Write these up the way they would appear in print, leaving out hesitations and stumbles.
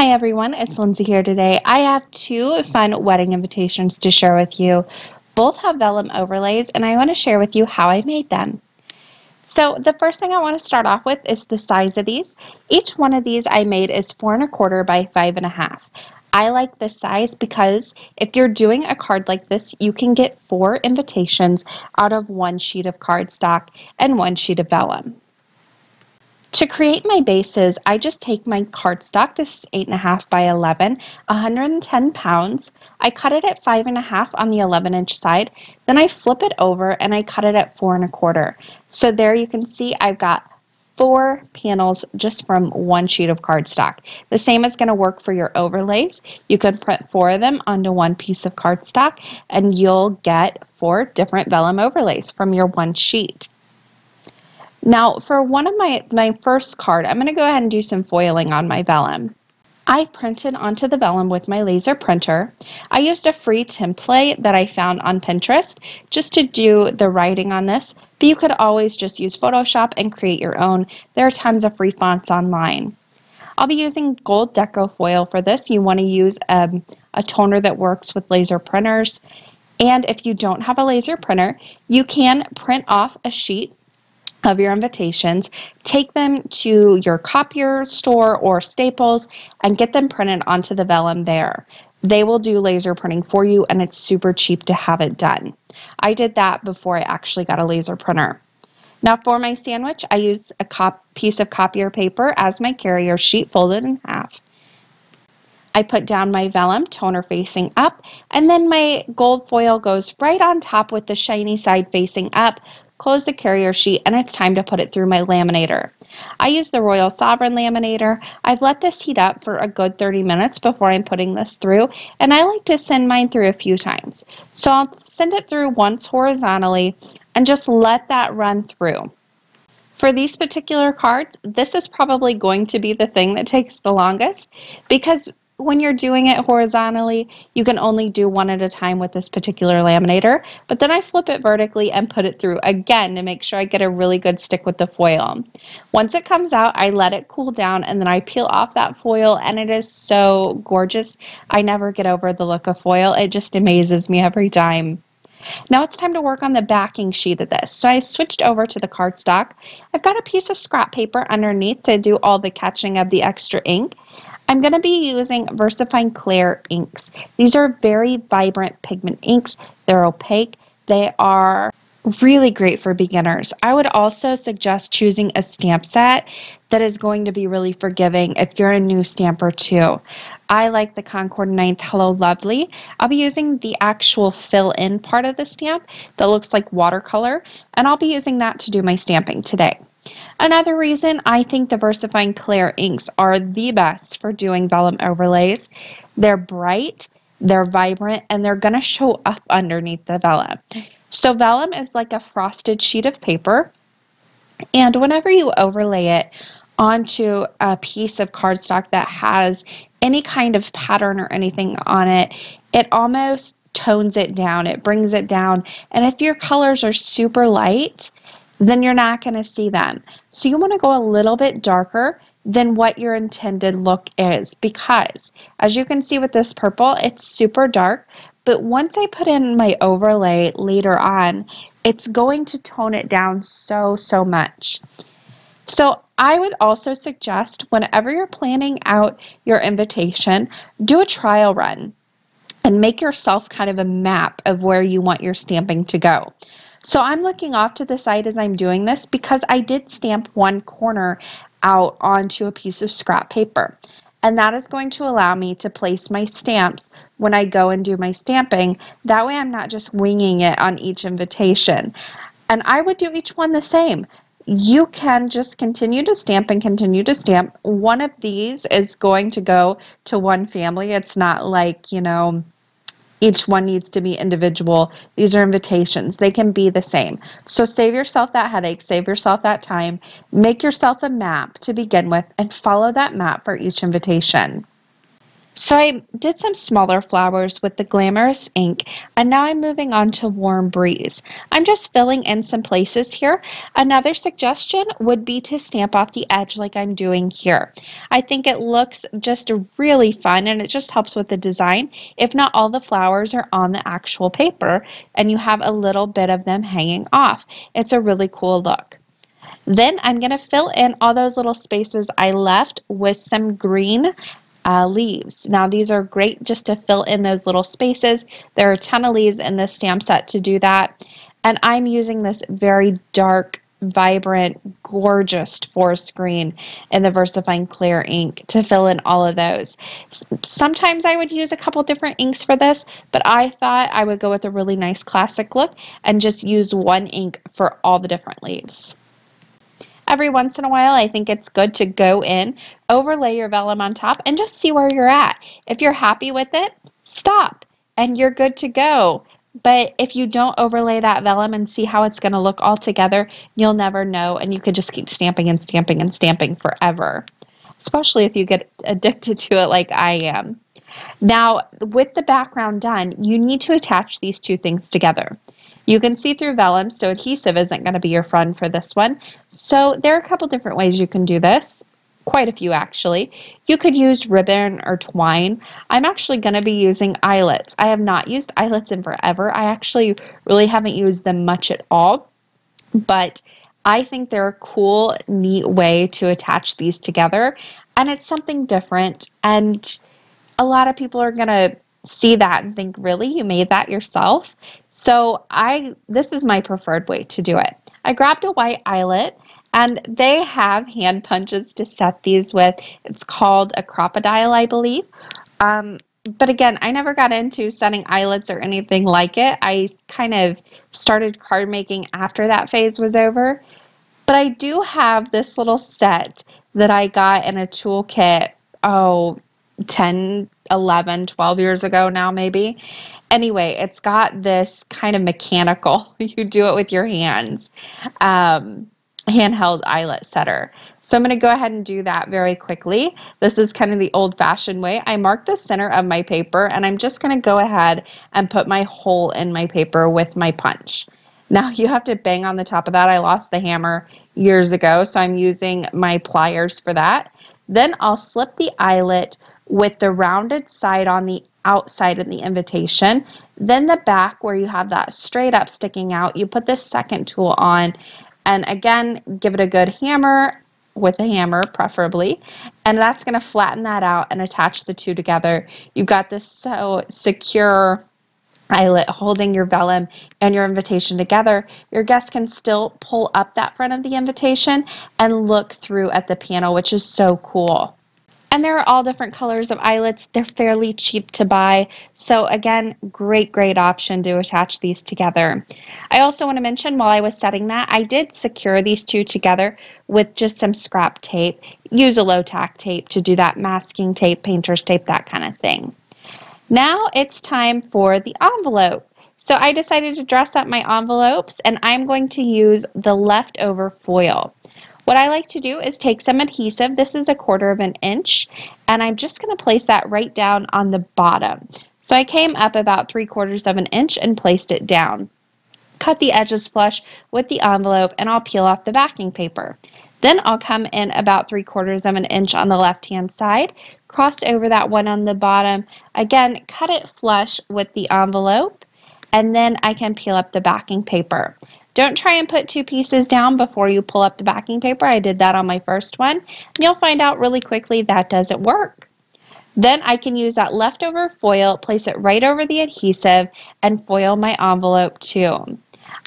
Hi everyone, it's Lindsay here today. I have two fun wedding invitations to share with you. Both have vellum overlays and I want to share with you how I made them. So the first thing I want to start off with is the size of these. Each one of these I made is 4 1/4 by 5 1/2. I like this size because if you're doing a card like this, you can get 4 invitations out of one sheet of cardstock and one sheet of vellum. To create my bases, I just take my cardstock, this is 8 1/2 by 11, 110 pounds. I cut it at 5 1/2 on the 11-inch side. Then I flip it over and I cut it at 4 1/4. So there you can see I've got 4 panels just from one sheet of cardstock. The same is going to work for your overlays. You can print 4 of them onto one piece of cardstock and you'll get 4 different vellum overlays from your one sheet. Now, for one of my first card, I'm going to go ahead and do some foiling on my vellum. I printed onto the vellum with my laser printer. I used a free template that I found on Pinterest just to do the writing on this, but you could always just use Photoshop and create your own. There are tons of free fonts online. I'll be using gold Deco foil for this. You want to use a toner that works with laser printers. And if you don't have a laser printer, you can print off a sheet of your invitations, take them to your copier store or Staples and get them printed onto the vellum there. They will do laser printing for you and it's super cheap to have it done. I did that before I actually got a laser printer. Now for my sandwich, I used a piece of copier paper as my carrier sheet folded in half. I put down my vellum, toner facing up, and then my gold foil goes right on top with the shiny side facing up. Close the carrier sheet, and it's time to put it through my laminator. I use the Royal Sovereign laminator. I've let this heat up for a good 30 minutes before I'm putting this through, and I like to send mine through a few times. So I'll send it through once horizontally and just let that run through. For these particular cards, this is probably going to be the thing that takes the longest because when you're doing it horizontally, you can only do one at a time with this particular laminator, but then I flip it vertically and put it through again to make sure I get a really good stick with the foil. Once it comes out, I let it cool down and then I peel off that foil and it is so gorgeous. I never get over the look of foil. It just amazes me every time. Now it's time to work on the backing sheet of this. So I switched over to the cardstock. I've got a piece of scrap paper underneath to do all the catching of the extra ink. I'm going to be using VersaFine Clear inks. These are very vibrant pigment inks. They're opaque. They are really great for beginners. I would also suggest choosing a stamp set that is going to be really forgiving if you're a new stamper too. I like the Concord 9th Hello Lovely. I'll be using the actual fill-in part of the stamp that looks like watercolor, and I'll be using that to do my stamping today. Another reason I think the VersaFine Clear inks are the best for doing vellum overlays. They're bright, they're vibrant, and they're going to show up underneath the vellum. So vellum is like a frosted sheet of paper, and whenever you overlay it onto a piece of cardstock that has any kind of pattern or anything on it, it almost tones it down, it brings it down, and if your colors are super light, then you're not going to see them. So you want to go a little bit darker than what your intended look is because as you can see with this purple, it's super dark, but once I put in my overlay later on, it's going to tone it down so much. So I would also suggest whenever you're planning out your invitation, do a trial run and make yourself kind of a map of where you want your stamping to go. So I'm looking off to the side as I'm doing this because I did stamp one corner out onto a piece of scrap paper. And that is going to allow me to place my stamps when I go and do my stamping. That way I'm not just winging it on each invitation. And I would do each one the same. You can just continue to stamp and continue to stamp. One of these is going to go to one family. It's not like, you know, each one needs to be individual. These are invitations. They can be the same. So save yourself that headache, save yourself that time, make yourself a map to begin with, and follow that map for each invitation. So I did some smaller flowers with the Glamorous ink, and now I'm moving on to Warm Breeze. I'm just filling in some places here. Another suggestion would be to stamp off the edge like I'm doing here. I think it looks just really fun, and it just helps with the design. If not all the flowers are on the actual paper, and you have a little bit of them hanging off. It's a really cool look. Then I'm going to fill in all those little spaces I left with some green leaves. Now these are great just to fill in those little spaces. There are a ton of leaves in this stamp set to do that. And I'm using this very dark, vibrant, gorgeous forest green in the VersaFine Clear ink to fill in all of those. Sometimes I would use a couple different inks for this, but I thought I would go with a really nice classic look and just use one ink for all the different leaves. Every once in a while, I think it's good to go in, overlay your vellum on top, and just see where you're at. If you're happy with it, stop, and you're good to go. But if you don't overlay that vellum and see how it's going to look all together, you'll never know, and you could just keep stamping and stamping and stamping forever, especially if you get addicted to it like I am. Now, with the background done, you need to attach these two things together. You can see through vellum, so adhesive isn't going to be your friend for this one. So there are a couple different ways you can do this. Quite a few, actually. You could use ribbon or twine. I'm actually going to be using eyelets. I have not used eyelets in forever. I actually really haven't used them much at all. But I think they're a cool, neat way to attach these together. And it's something different. And a lot of people are going to see that and think, really, you made that yourself? So this is my preferred way to do it. I grabbed a white eyelet, and they have hand punches to set these with. It's called a crocodile, I believe. But again, I never got into setting eyelets or anything like it. I kind of started card making after that phase was over. But I do have this little set that I got in a toolkit, 10, 11, 12 years ago now maybe. Anyway, it's got this kind of mechanical, you do it with your hands, handheld eyelet setter. So I'm going to go ahead and do that very quickly. This is kind of the old-fashioned way. I mark the center of my paper, and I'm just going to go ahead and put my hole in my paper with my punch. Now you have to bang on the top of that. I lost the hammer years ago, so I'm using my pliers for that. Then I'll slip the eyelet with the rounded side on the outside of the invitation. Then the back where you have that straight up sticking out, you put this second tool on, and again, give it a good hammer, with a hammer preferably, and that's going to flatten that out and attach the two together. You've got this so secure eyelet holding your vellum and your invitation together. Your guest can still pull up that front of the invitation and look through at the panel, which is so cool. And there are all different colors of eyelets. They're fairly cheap to buy. So again, great option to attach these together. I also want to mention while I was setting that, I did secure these two together with just some scrap tape. Use a low tack tape to do that, masking tape, painter's tape, that kind of thing. Now it's time for the envelope. So I decided to dress up my envelopes, and I'm going to use the leftover foil. What I like to do is take some adhesive, this is 1/4 inch, and I'm just going to place that right down on the bottom. So I came up about 3/4 inch and placed it down. Cut the edges flush with the envelope, and I'll peel off the backing paper. Then I'll come in about 3/4 inch on the left-hand side, cross over that one on the bottom, again, cut it flush with the envelope, and then I can peel up the backing paper. Don't try and put two pieces down before you pull up the backing paper. I did that on my first one, and you'll find out really quickly that doesn't work. Then I can use that leftover foil, place it right over the adhesive, and foil my envelope too.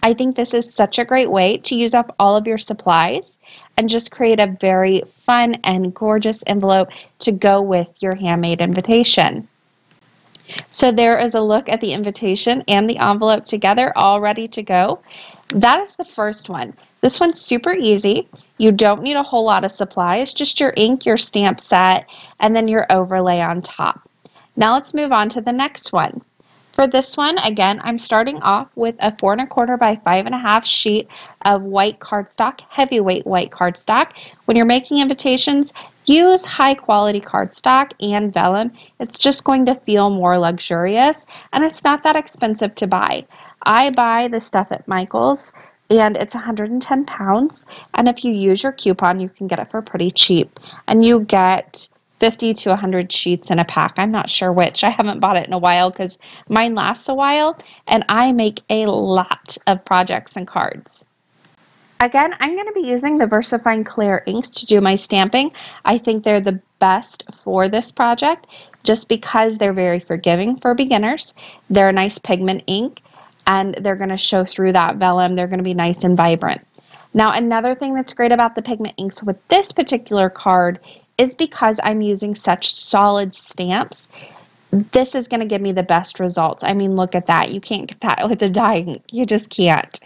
I think this is such a great way to use up all of your supplies and just create a very fun and gorgeous envelope to go with your handmade invitation. So there is a look at the invitation and the envelope together, all ready to go. That is the first one. This one's super easy. You don't need a whole lot of supplies, just your ink, your stamp set, and then your overlay on top. Now let's move on to the next one. For this one, again, I'm starting off with a 4 1/4 by 5 1/2 sheet of white cardstock, heavyweight white cardstock. When you're making invitations, use high quality cardstock and vellum. It's just going to feel more luxurious, and it's not that expensive to buy. I buy the stuff at Michael's, and it's 110 pounds, and if you use your coupon, you can get it for pretty cheap, and you get 50 to 100 sheets in a pack. I'm not sure which. I haven't bought it in a while because mine lasts a while, and I make a lot of projects and cards. Again, I'm going to be using the VersaFine Clear inks to do my stamping. I think they're the best for this project just because they're very forgiving for beginners. They're a nice pigment ink, and they're going to show through that vellum. They're going to be nice and vibrant. Now, another thing that's great about the pigment inks with this particular card is because I'm using such solid stamps, this is going to give me the best results. I mean, look at that. You can't get that with the dye ink. You just can't.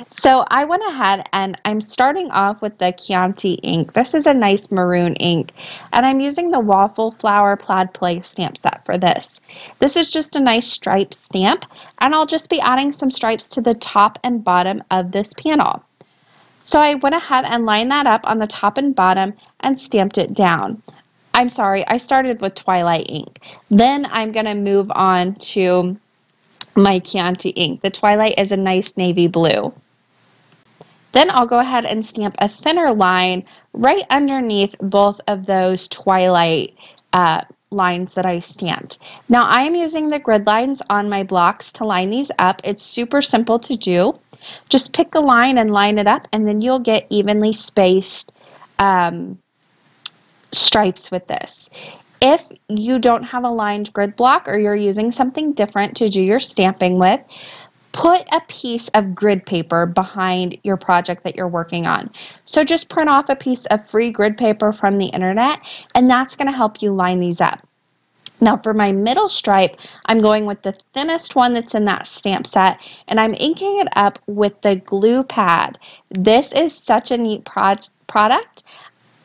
So I went ahead and I'm starting off with the Chianti ink. This is a nice maroon ink, and I'm using the Waffle Flower Plaid Play stamp set for this. This is just a nice stripe stamp, and I'll just be adding some stripes to the top and bottom of this panel. So I went ahead and lined that up on the top and bottom and stamped it down. I'm sorry, I started with Twilight ink. Then I'm going to move on to my Chianti ink. The Twilight is a nice navy blue. Then I'll go ahead and stamp a thinner line right underneath both of those Twilight lines that I stamped. Now I am using the grid lines on my blocks to line these up. It's super simple to do. Just pick a line and line it up, and then you'll get evenly spaced stripes with this. If you don't have a lined grid block or you're using something different to do your stamping with, put a piece of grid paper behind your project that you're working on. So just print off a piece of free grid paper from the internet, and that's going to help you line these up. Now for my middle stripe, I'm going with the thinnest one that's in that stamp set, and I'm inking it up with the glue pad. This is such a neat product.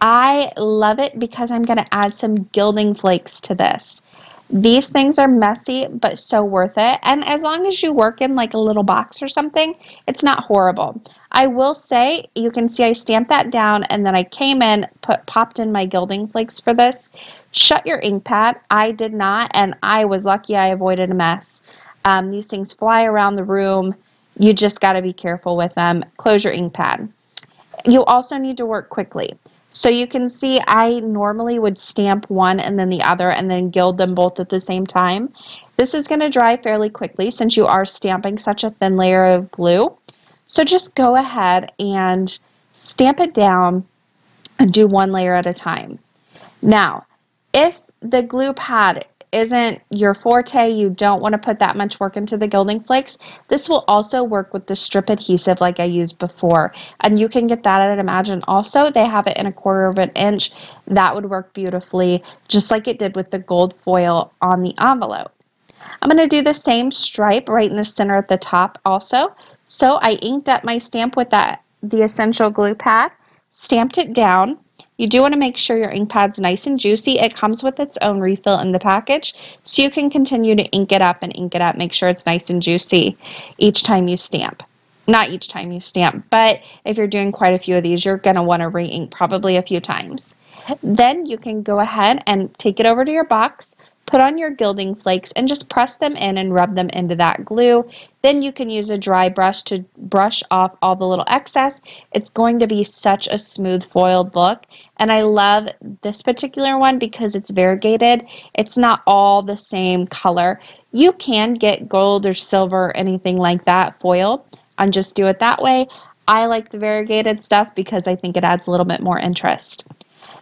I love it because I'm going to add some gilding flakes to this. These things are messy, but so worth it. And as long as you work in like a little box or something, it's not horrible. I will say, you can see I stamped that down, and then I came in, popped in my gilding flakes for this. Shut your ink pad. I did not, and I was lucky I avoided a mess. These things fly around the room. You just got to be careful with them. Close your ink pad. You also need to work quickly. So you can see I normally would stamp one and then the other and then gild them both at the same time. This is going to dry fairly quickly since you are stamping such a thin layer of glue. So just go ahead and stamp it down and do one layer at a time. Now, if the glue pad isn't your forte, you don't want to put that much work into the gilding flakes, this will also work with the strip adhesive like I used before. And you can get that at Imagine also. They have it in 1/4 of an inch. That would work beautifully, just like it did with the gold foil on the envelope. I'm going to do the same stripe right in the center at the top also. So I inked up my stamp with the essential glue pad, stamped it down. You do want to make sure your ink pad's nice and juicy. It comes with its own refill in the package, so you can continue to ink it up and ink it up. Make sure it's nice and juicy each time you stamp. Not each time you stamp, but if you're doing quite a few of these, you're going to want to re-ink probably a few times. Then you can go ahead and take it over to your box, put on your gilding flakes, and just press them in and rub them into that glue. Then you can use a dry brush to brush off all the little excess. It's going to be such a smooth foiled look. And I love this particular one because it's variegated. It's not all the same color. You can get gold or silver or anything like that foil and just do it that way. I like the variegated stuff because I think it adds a little bit more interest.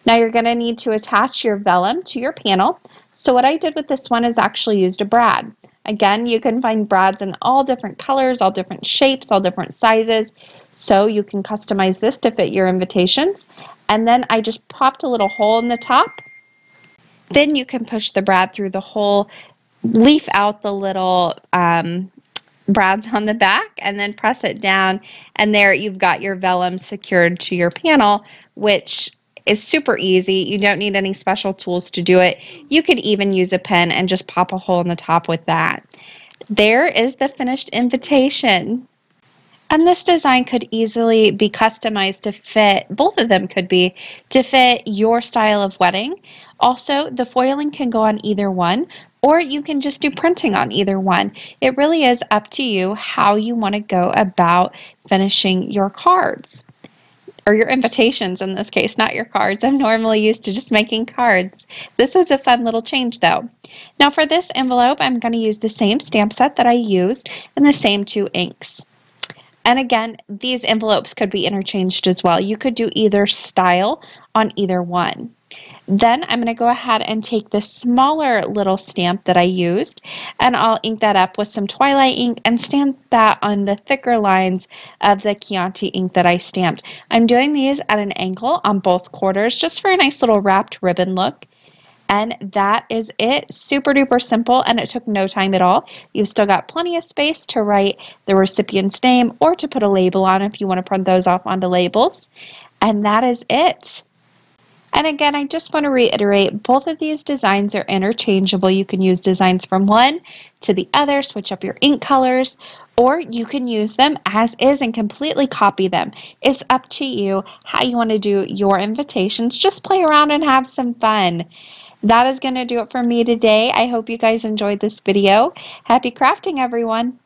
Now you're going to need to attach your vellum to your panel. So what I did with this one is actually used a brad. Again, you can find brads in all different colors, all different shapes, all different sizes. So you can customize this to fit your invitations. And then I just popped a little hole in the top. Then you can push the brad through the hole, leaf out the little brads on the back, and then press it down. And there you've got your vellum secured to your panel, which is super easy. You don't need any special tools to do it. You could even use a pen and just pop a hole in the top with that. There is the finished invitation. And this design could easily be customized to fit, both of them could be, to fit your style of wedding. Also, the foiling can go on either one, or you can just do printing on either one. It really is up to you how you want to go about finishing your cards. Or your invitations in this case, not your cards. I'm normally used to just making cards. This was a fun little change though. Now for this envelope, I'm going to use the same stamp set that I used and the same 2 inks. And again, these envelopes could be interchanged as well. You could do either style on either one. Then I'm going to go ahead and take the smaller little stamp that I used, and I'll ink that up with some Twilight ink and stamp that on the thicker lines of the Chianti ink that I stamped. I'm doing these at an angle on both quarters just for a nice little wrapped ribbon look. And that is it. Super duper simple, and it took no time at all. You've still got plenty of space to write the recipient's name or to put a label on if you want to print those off onto labels. And that is it. And again, I just want to reiterate, both of these designs are interchangeable. You can use designs from one to the other, switch up your ink colors, or you can use them as is and completely copy them. It's up to you how you want to do your invitations. Just play around and have some fun. That is going to do it for me today. I hope you guys enjoyed this video. Happy crafting, everyone!